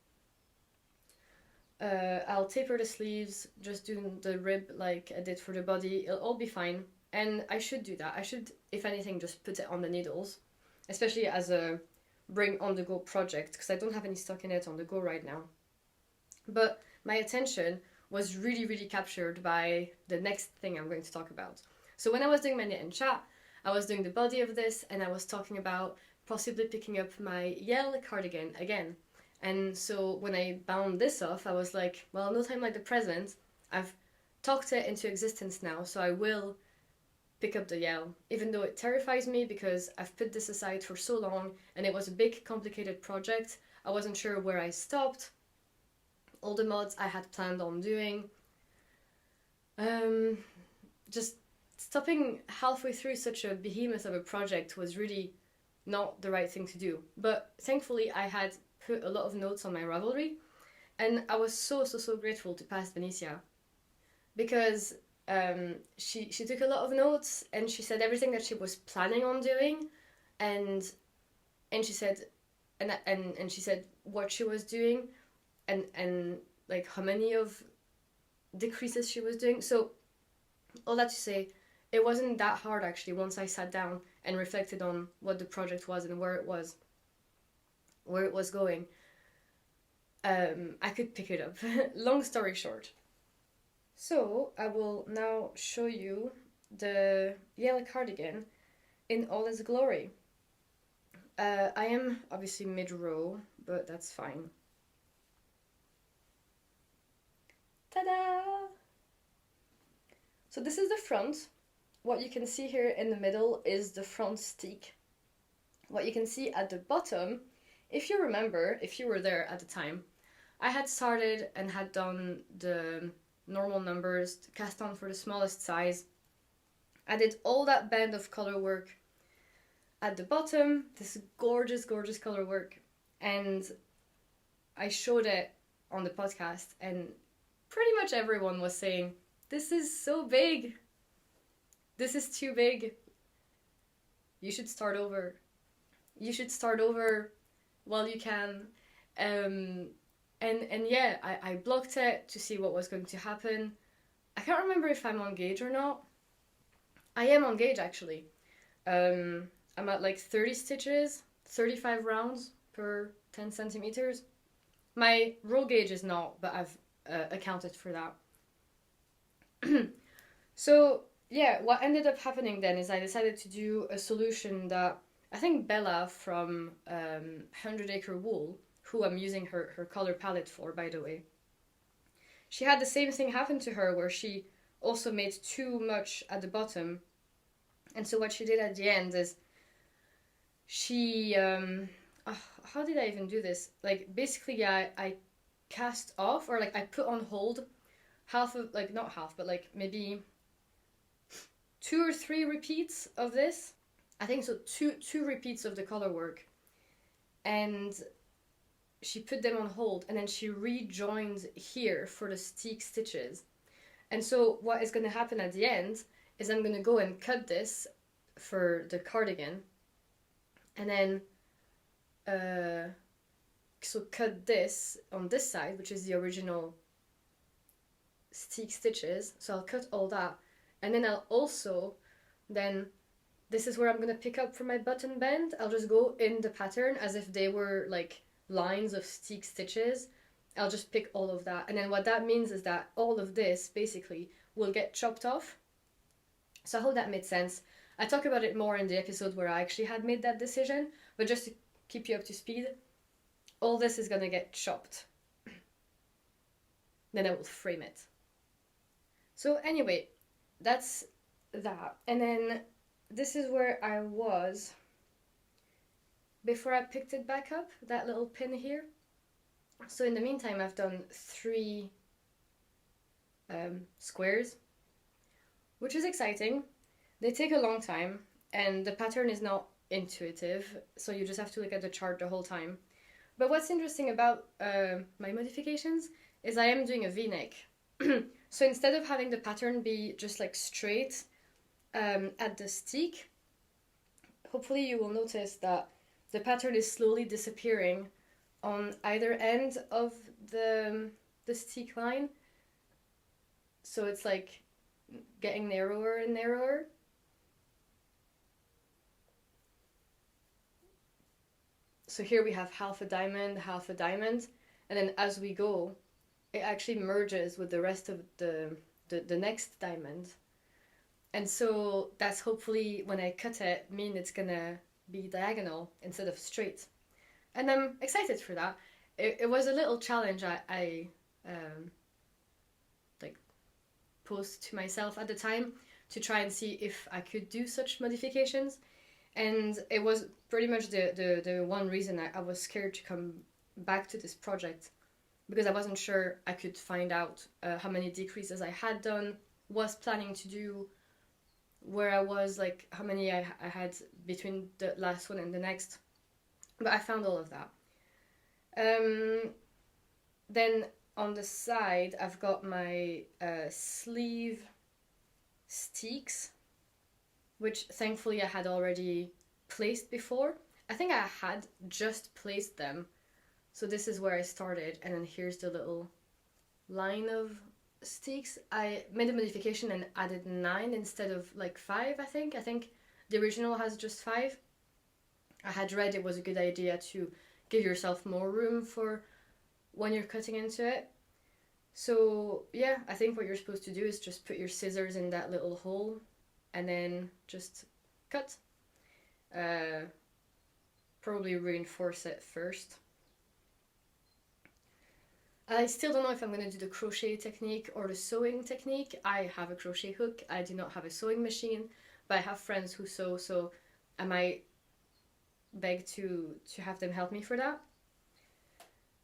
I'll taper the sleeves, just do the rib like I did for the body. It'll all be fine. And I should do that. I should, if anything, just put it on the needles. Especially as a bring on the go project, because I don't have any stock in it on the go right now. But my attention was really, really captured by the next thing I'm going to talk about. So when I was doing my knit and chat, I was doing the body of this, and I was talking about possibly picking up my yellow cardigan again. And so when I bound this off, I was like, well, no time like the present. I've talked it into existence now, so I will pick up the yell, even though it terrifies me because I've put this aside for so long and it was a big, complicated project. I wasn't sure where I stopped. All the mods I had planned on doing. Just stopping halfway through such a behemoth of a project was really not the right thing to do. But thankfully I had put a lot of notes on my Ravelry, and I was so grateful to past Vanissia, because she took a lot of notes and she said everything that she was planning on doing, and she said and she said what she was doing and like how many of decreases she was doing. So all that to say, it wasn't that hard actually once I sat down and reflected on what the project was and where it was going. I could pick it up. Long story short. So I will now show you the yellow cardigan in all its glory. I am obviously mid-row, but that's fine. Ta-da! So this is the front. What you can see here in the middle is the front steek. What you can see at the bottom, if you remember, if you were there at the time, I had started and had done the normal numbers, cast on for the smallest size. I did all that band of color work at the bottom, this gorgeous, gorgeous color work, and I showed it on the podcast, and pretty much everyone was saying, this is so big. This is too big. You should start over. You should start over while you can. And yeah, I blocked it to see what was going to happen. I can't remember if I'm on gauge or not. I am on gauge actually. I'm at like 30 stitches, 35 rounds per 10 centimeters. My roll gauge is not, but I've accounted for that. So yeah, what ended up happening then is I decided to do a solution that I think Bella from 100 Acre Wool, who I'm using her color palette for, by the way, she had the same thing happen to her where she also made too much at the bottom. And so what she did at the end is she, how did I even do this? Like basically I cast off, or like I put on hold half of, like not half, but like maybe 2 or 3 repeats of this. I think so, two repeats of the color work. And she put them on hold, and then she rejoined here for the steek stitches. And so what is going to happen at the end is I'm going to go and cut this for the cardigan, and then so cut this on this side, which is the original steek stitches. So I'll cut all that, and then I'll also then, this is where I'm going to pick up for my button bend. I'll just go in the pattern as if they were like lines of steek stitches. I'll just pick all of that, and then what that means is that all of this basically will get chopped off. So I hope that made sense. I talk about it more in the episode where I actually had made that decision, but just to keep you up to speed, all this is gonna get chopped. Then I will frame it. So anyway, that's that. And then this is where I was before I picked it back up, that little pin here. So in the meantime, I've done 3 squares, which is exciting. They take a long time, and the pattern is not intuitive, so you just have to look at the chart the whole time. But what's interesting about my modifications is I am doing a V-neck. So instead of having the pattern be just like straight at the steek, hopefully you will notice that the pattern is slowly disappearing on either end of the steek line. So it's like getting narrower and narrower. So here we have half a diamond, and then as we go, it actually merges with the rest of the next diamond. And so that's hopefully, when I cut it, mean it's gonna be diagonal instead of straight. And I'm excited for that. It was a little challenge I like posed to myself at the time to try and see if I could do such modifications. And it was pretty much the one reason I was scared to come back to this project, because I wasn't sure I could find out how many decreases I had done, was planning to do, where I was, like how many I had between the last one and the next. But I found all of that. Then on the side, I've got my sleeve steeks, which thankfully I had already placed before. I think I had just placed them. So this is where I started, and then here's the little line of steeks. I made a modification and added 9 instead of like 5, I think. I think the original has just 5. I had read it was a good idea to give yourself more room for when you're cutting into it. So yeah, I think what you're supposed to do is just put your scissors in that little hole and then just cut. Probably reinforce it first. I still don't know if I'm going to do the crochet technique or the sewing technique. I have a crochet hook. I do not have a sewing machine, but I have friends who sew, so I might beg to have them help me for that.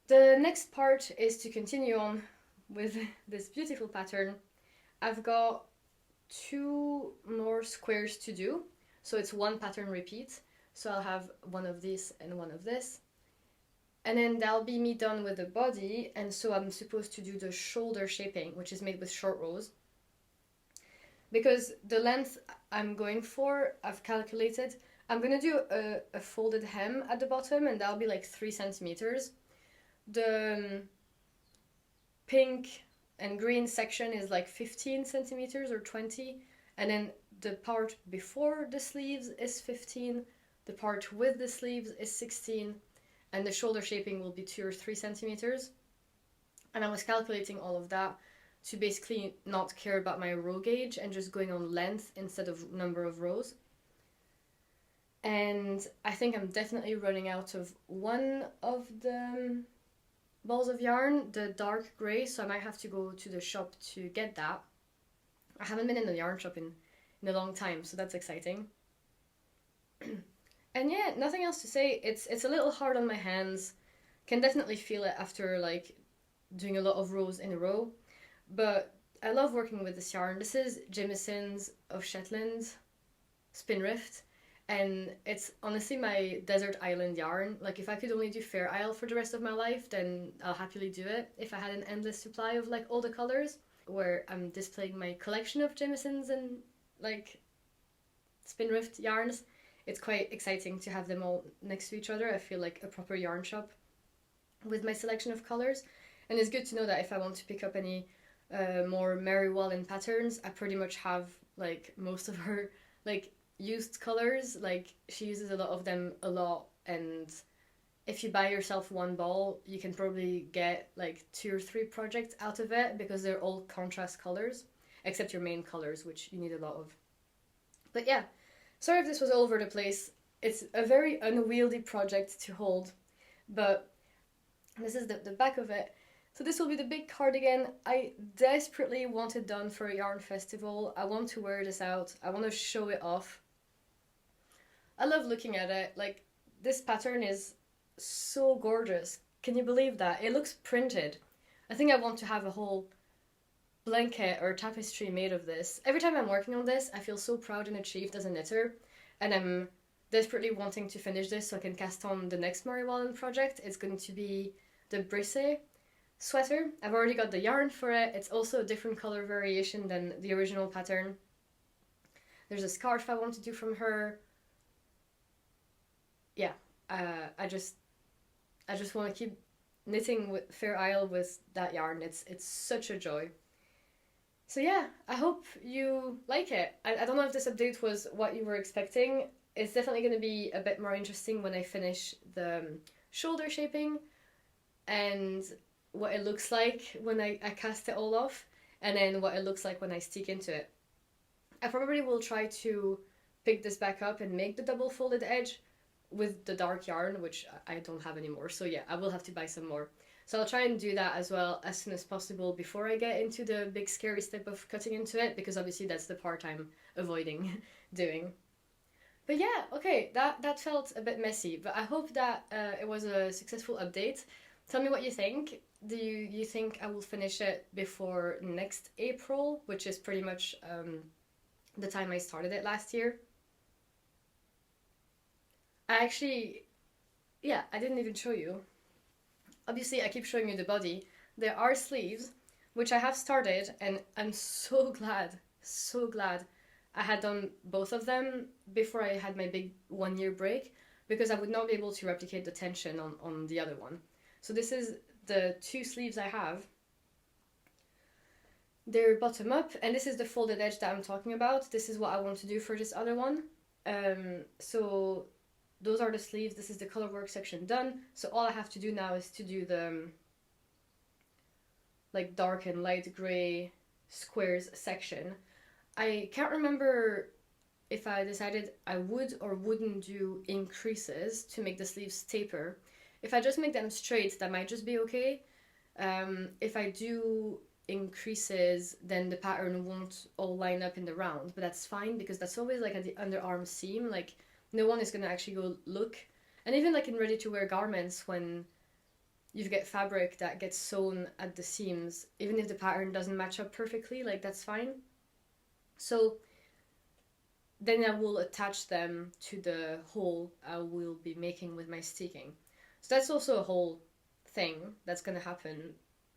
The next part is to continue on with this beautiful pattern. I've got 2 more squares to do, so it's 1 pattern repeat. So I'll have one of this and one of this. And then that'll be me done with the body, and so I'm supposed to do the shoulder shaping, which is made with short rows. Because the length I'm going for, I've calculated, I'm gonna do a folded hem at the bottom, and that'll be like 3 centimeters. The pink and green section is like 15 centimeters or 20, and then the part before the sleeves is 15, the part with the sleeves is 16, and the shoulder shaping will be 2 or 3 centimeters. And I was calculating all of that to basically not care about my row gauge and just going on length instead of number of rows. And I think I'm definitely running out of one of the balls of yarn, the dark grey, so I might have to go to the shop to get that. I haven't been in the yarn shop in a long time, so that's exciting. And yeah, nothing else to say. It's a little hard on my hands. Can definitely feel it after like doing a lot of rows in a row. But I love working with this yarn. This is Jamieson's of Shetland Spinrift, and it's honestly my desert island yarn. Like if I could only do Fair Isle for the rest of my life, then I'll happily do it. If I had an endless supply of like all the colors, where I'm displaying my collection of Jamieson's and like Spinrift yarns, it's quite exciting to have them all next to each other. I feel like a proper yarn shop with my selection of colors. And it's good to know that if I want to pick up any more Mary Wallen patterns, I pretty much have like most of her like used colors. Like she uses a lot of them a lot, and if you buy yourself 1 ball, you can probably get like 2 or 3 projects out of it, because they're all contrast colors, except your main colors, which you need a lot of. But yeah, sorry if this was all over the place. It's a very unwieldy project to hold, but this is the back of it. So this will be the big cardigan. I desperately want it done for a yarn festival. I want to wear this out. I want to show it off. I love looking at it. Like, this pattern is so gorgeous. Can you believe that? It looks printed. I think I want to have a whole blanket or tapestry made of this. Every time I'm working on this, I feel so proud and achieved as a knitter, and I'm desperately wanting to finish this so I can cast on the next Mary Wallen project. It's going to be the Brise sweater. I've already got the yarn for it. It's also a different color variation than the original pattern. There's a scarf I want to do from her. Yeah, I just want to keep knitting with Fair Isle with that yarn. It's such a joy. So yeah, I hope you like it. I don't know if this update was what you were expecting. It's definitely going to be a bit more interesting when I finish the shoulder shaping and what it looks like when I cast it all off, and then what it looks like when I stick into it. I probably will try to pick this back up and make the double folded edge with the dark yarn, which I don't have anymore. So yeah, I will have to buy some more. So I'll try and do that as well as soon as possible before I get into the big scary step of cutting into it, because obviously that's the part I'm avoiding doing. But yeah, okay, that felt a bit messy, but I hope that it was a successful update. Tell me what you think. Do you think I will finish it before next April, which is pretty much the time I started it last year? I didn't even show you. Obviously, I keep showing you the body. There are sleeves, which I have started, and I'm so glad I had done both of them before I had my big 1-year break, because I would not be able to replicate the tension on the other one. So this is the 2 sleeves I have. They're bottom up, and this is the folded edge that I'm talking about. This is what I want to do for this other one. So those are the sleeves. This is the color work section done. So all I have to do now is to do the like dark and light grey squares section. I can't remember if I decided I would or wouldn't do increases to make the sleeves taper. If I just make them straight, that might just be okay. If I do increases, then the pattern won't all line up in the round, but that's fine because that's always like at the underarm seam. Like no one is gonna actually go look. And even like in ready to wear garments, when you get fabric that gets sewn at the seams, even if the pattern doesn't match up perfectly, like that's fine. So then I will attach them to the hole I will be making with my sticking. So that's also a whole thing that's gonna happen,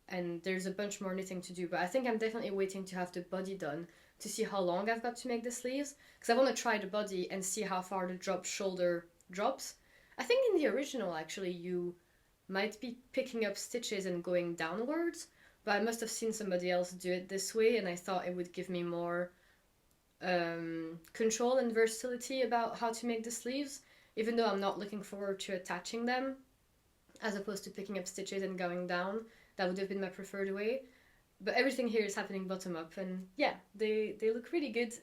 and there's a bunch more knitting to do, but I think I'm definitely waiting to have the body done to see how long I've got to make the sleeves, because I want to try the body and see how far the drop shoulder drops. I think in the original actually you might be picking up stitches and going downwards, but I must have seen somebody else do it this way, and I thought it would give me more control and versatility about how to make the sleeves, even though I'm not looking forward to attaching them, as opposed to picking up stitches and going down. That would have been my preferred way. But everything here is happening bottom up, and yeah, they look really good.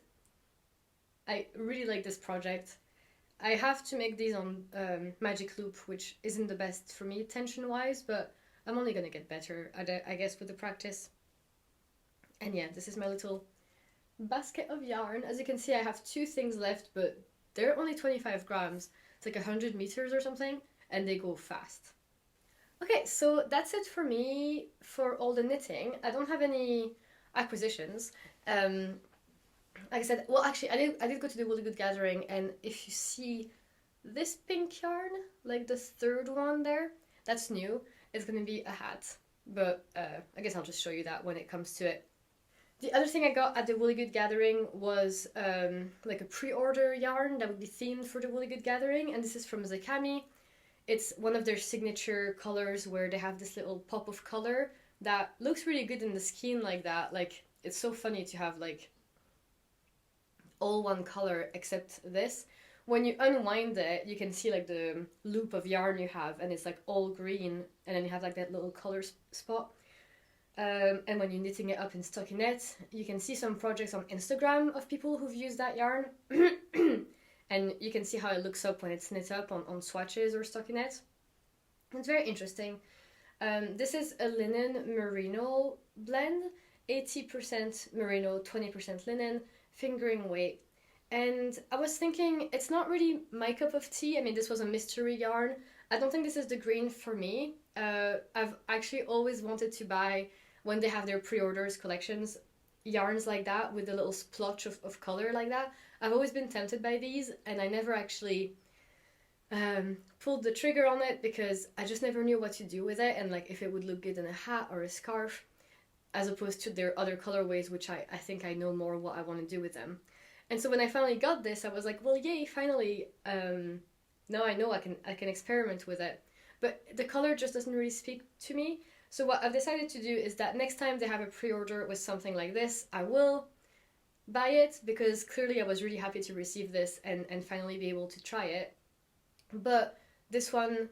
I really like this project. I have to make these on Magic Loop, which isn't the best for me tension-wise, but I'm only gonna get better at it, I guess, with the practice. And yeah, this is my little basket of yarn. As you can see, I have 2 things left, but they're only 25 grams. It's like 100 meters or something, and they go fast. Okay, so that's it for me for all the knitting. I don't have any acquisitions. Like I said, well, actually, I did go to the Woolly Good Gathering, and if you see this pink yarn, like the 3rd one there, that's new. It's gonna be a hat, but I guess I'll just show you that when it comes to it. The other thing I got at the Woolly Good Gathering was like a pre-order yarn that would be themed for the Woolly Good Gathering, and this is from Zakami. It's one of their signature colors where they have this little pop of color that looks really good in the skein like that. Like, it's so funny to have like all one color except this. When you unwind it, you can see like the loop of yarn you have, and it's like all green, and then you have like that little color spot. And when you're knitting it up in stockinette, you can see some projects on Instagram of people who've used that yarn. And you can see how it looks up when it's knit up on swatches or stockinette. It's very interesting. This is a linen merino blend, 80% merino, 20% linen, fingering weight. And I was thinking, it's not really my cup of tea. I mean, this was a mystery yarn. I don't think this is the green for me. I've actually always wanted to buy, when they have their pre-orders collections, yarns like that with a little splotch of color like that. I've always been tempted by these, and I never actually pulled the trigger on it because I just never knew what to do with it, and like if it would look good in a hat or a scarf, as opposed to their other colorways, which I think I know more what I want to do with them. And so when I finally got this, I was like, well, yay, finally, now I know I can experiment with it. But the color just doesn't really speak to me. So what I've decided to do is that next time they have a pre-order with something like this, I will buy it, because clearly I was really happy to receive this and finally be able to try it. But this one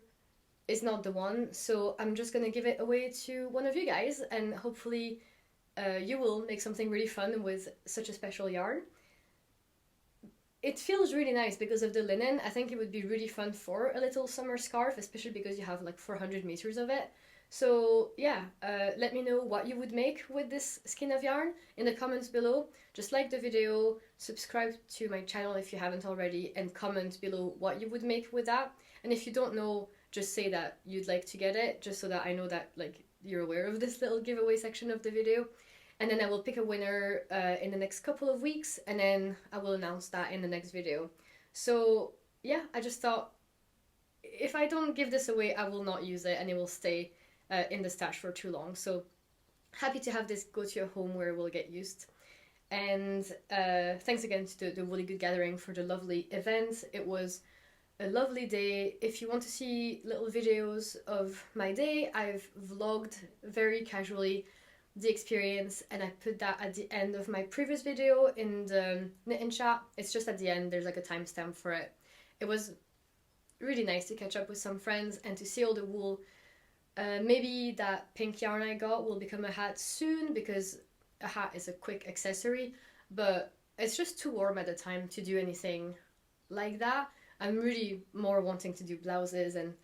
is not the one, so I'm just gonna give it away to one of you guys, and hopefully you will make something really fun with such a special yarn. It feels really nice because of the linen. I think it would be really fun for a little summer scarf, especially because you have like 400 meters of it. So yeah, let me know what you would make with this skein of yarn in the comments below. Just like the video, subscribe to my channel if you haven't already, and comment below what you would make with that. And if you don't know, just say that you'd like to get it, just so that I know that like you're aware of this little giveaway section of the video. And then I will pick a winner in the next couple of weeks, and then I will announce that in the next video. So yeah, I just thought, if I don't give this away, I will not use it, and it will stay in the stash for too long. So happy to have this go to a home where it will get used. And thanks again to the Woolly Good Gathering for the lovely event. It was a lovely day. If you want to see little videos of my day, I've vlogged very casually the experience, and I put that at the end of my previous video in the knit and chat. It's just at the end, there's like a timestamp for it. It was really nice to catch up with some friends and to see all the wool Maybe that pink yarn I got will become a hat soon, because a hat is a quick accessory, but it's just too warm at the time to do anything like that. I'm really more wanting to do blouses, and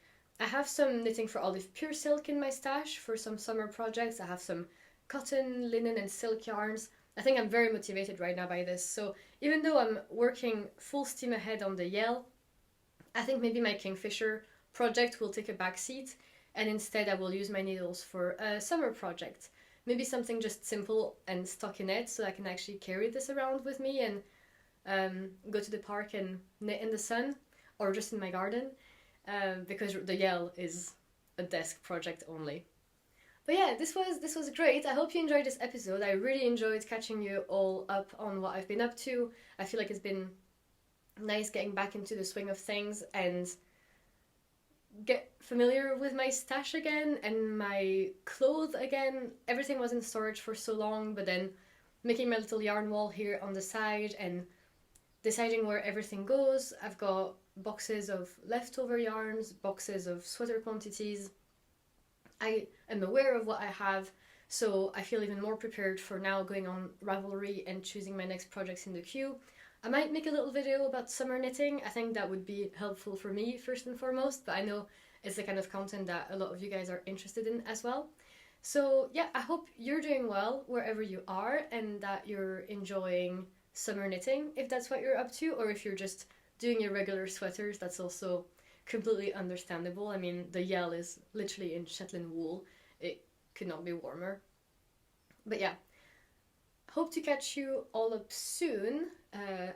I have some knitting for olive pure silk in my stash for some summer projects. I have some cotton, linen and silk yarns. I think I'm very motivated right now by this. So even though I'm working full steam ahead on the Yale, I think maybe my Kingfisher project will take a back seat, and instead I will use my needles for a summer project. Maybe something just simple and stockinette, so I can actually carry this around with me and go to the park and knit in the sun or just in my garden, because the Yale is a desk project only. But yeah, this was great. I hope you enjoyed this episode. I really enjoyed catching you all up on what I've been up to. I feel like it's been nice getting back into the swing of things and get familiar with my stash again and my clothes again. Everything was in storage for so long, but then making my little yarn wall here on the side and deciding where everything goes. I've got boxes of leftover yarns, boxes of sweater quantities. I am aware of what I have, so I feel even more prepared for now going on Ravelry and choosing my next projects in the queue. I might make a little video about summer knitting. I think that would be helpful for me first and foremost, but I know it's the kind of content that a lot of you guys are interested in as well. So yeah, I hope you're doing well wherever you are and that you're enjoying summer knitting, if that's what you're up to, or if you're just doing your regular sweaters, that's also completely understandable. I mean, the Yale is literally in Shetland wool. It could not be warmer. But yeah, hope to catch you all up soon.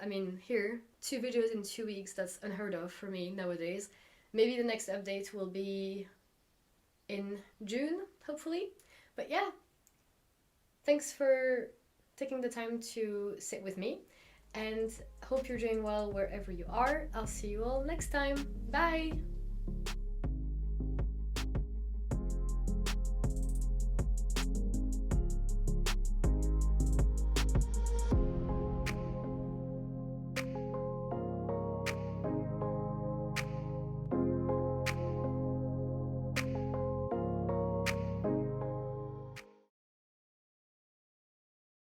I mean, here, 2 videos in 2 weeks, that's unheard of for me nowadays. Maybe the next update will be in June, hopefully. But yeah, thanks for taking the time to sit with me, and hope you're doing well wherever you are. I'll see you all next time. Bye!